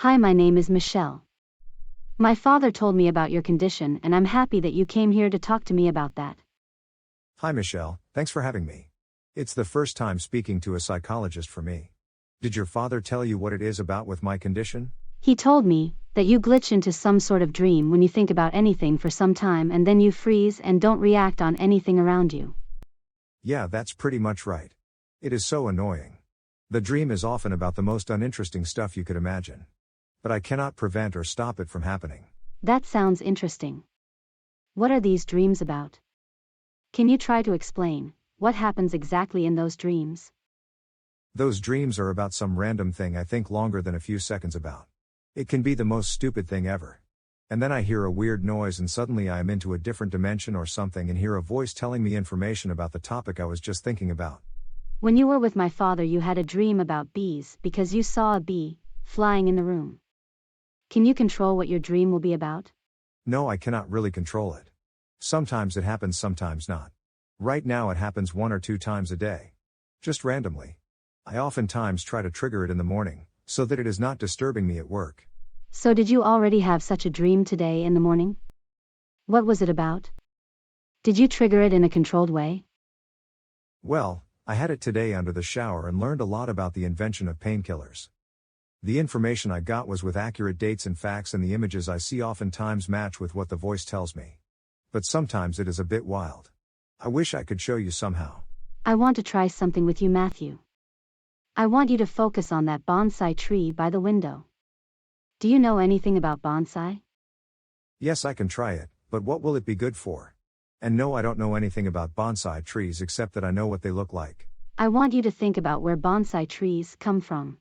Hi, my name is Michelle. My father told me about your condition and I'm happy that you came here to talk to me about that. Hi Michelle, thanks for having me. It's the first time speaking to a psychologist for me. Did your father tell you what it is about with my condition? He told me that you glitch into some sort of dream when you think about anything for some time and then you freeze and don't react on anything around you. Yeah, that's pretty much right. It is so annoying. The dream is often about the most uninteresting stuff you could imagine. But I cannot prevent or stop it from happening. That sounds interesting. What are these dreams about? Can you try to explain what happens exactly in those dreams? Those dreams are about some random thing I think longer than a few seconds about. It can be the most stupid thing ever. And then I hear a weird noise and suddenly I am into a different dimension or something and hear a voice telling me information about the topic I was just thinking about. When you were with my father, you had a dream about bees because you saw a bee flying in the room. Can you control what your dream will be about? No, I cannot really control it. Sometimes it happens, sometimes not. Right now it happens 1 or 2 times a day. Just randomly. I oftentimes try to trigger it in the morning, so that it is not disturbing me at work. So did you already have such a dream today in the morning? What was it about? Did you trigger it in a controlled way? Well, I had it today under the shower and learned a lot about the invention of painkillers. The information I got was with accurate dates and facts, and the images I see oftentimes match with what the voice tells me. But sometimes it is a bit wild. I wish I could show you somehow. I want to try something with you, Matthew. I want you to focus on that bonsai tree by the window. Do you know anything about bonsai? Yes, I can try it, but what will it be good for? And no, I don't know anything about bonsai trees except that I know what they look like. I want you to think about where bonsai trees come from.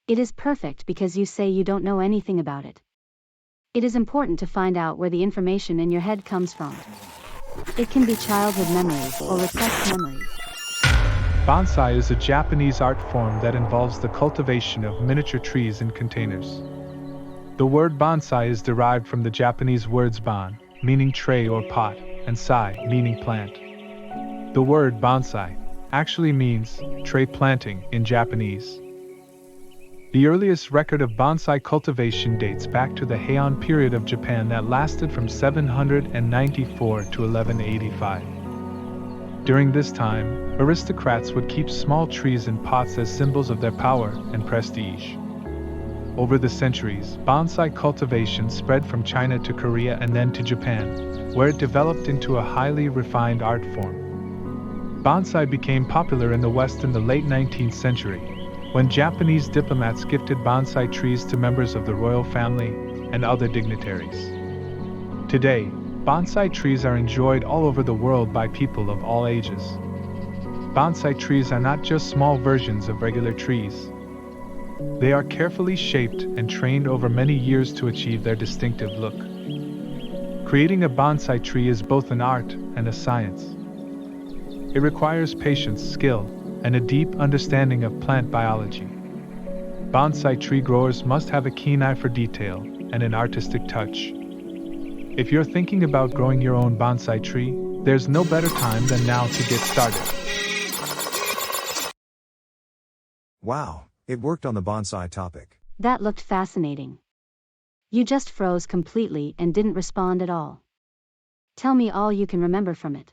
It is perfect because you say you don't know anything about it. It is important to find out where the information in your head comes from. It can be childhood memories or repressed memories. Bonsai is a Japanese art form that involves the cultivation of miniature trees in containers. The word bonsai is derived from the Japanese words ban, meaning tray or pot, and sai, meaning plant. The word bonsai actually means tray planting in Japanese. The earliest record of bonsai cultivation dates back to the Heian period of Japan that lasted from 794 to 1185. During this time, aristocrats would keep small trees in pots as symbols of their power and prestige. Over the centuries, bonsai cultivation spread from China to Korea and then to Japan, where it developed into a highly refined art form. Bonsai became popular in the West in the late 19th century, when Japanese diplomats gifted bonsai trees to members of the royal family and other dignitaries. Today, bonsai trees are enjoyed all over the world by people of all ages. Bonsai trees are not just small versions of regular trees. They are carefully shaped and trained over many years to achieve their distinctive look. Creating a bonsai tree is both an art and a science. It requires patience, skill, and a deep understanding of plant biology. Bonsai tree growers must have a keen eye for detail and an artistic touch. If you're thinking about growing your own bonsai tree, there's no better time than now to get started. Wow, it worked on the bonsai topic. That looked fascinating. You just froze completely and didn't respond at all. Tell me all you can remember from it.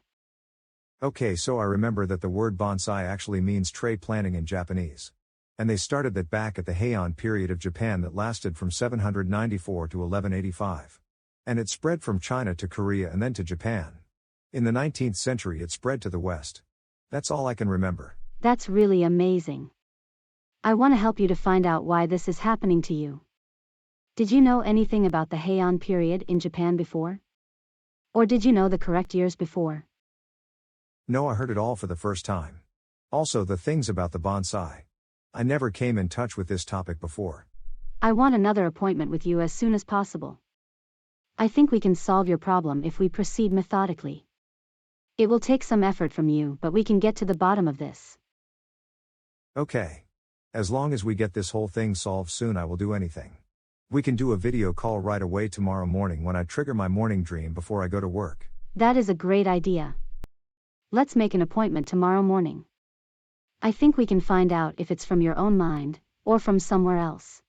Okay, so I remember that the word bonsai actually means tray planting in Japanese. And they started that back at the Heian period of Japan that lasted from 794 to 1185. And it spread from China to Korea and then to Japan. In the 19th century it spread to the West. That's all I can remember. That's really amazing. I want to help you to find out why this is happening to you. Did you know anything about the Heian period in Japan before? Or did you know the correct years before? No, I heard it all for the first time. Also the things about the bonsai. I never came in touch with this topic before. I want another appointment with you as soon as possible. I think we can solve your problem if we proceed methodically. It will take some effort from you, but we can get to the bottom of this. Okay. As long as we get this whole thing solved soon, I will do anything. We can do a video call right away tomorrow morning when I trigger my morning dream before I go to work. That is a great idea. Let's make an appointment tomorrow morning. I think we can find out if it's from your own mind, or from somewhere else.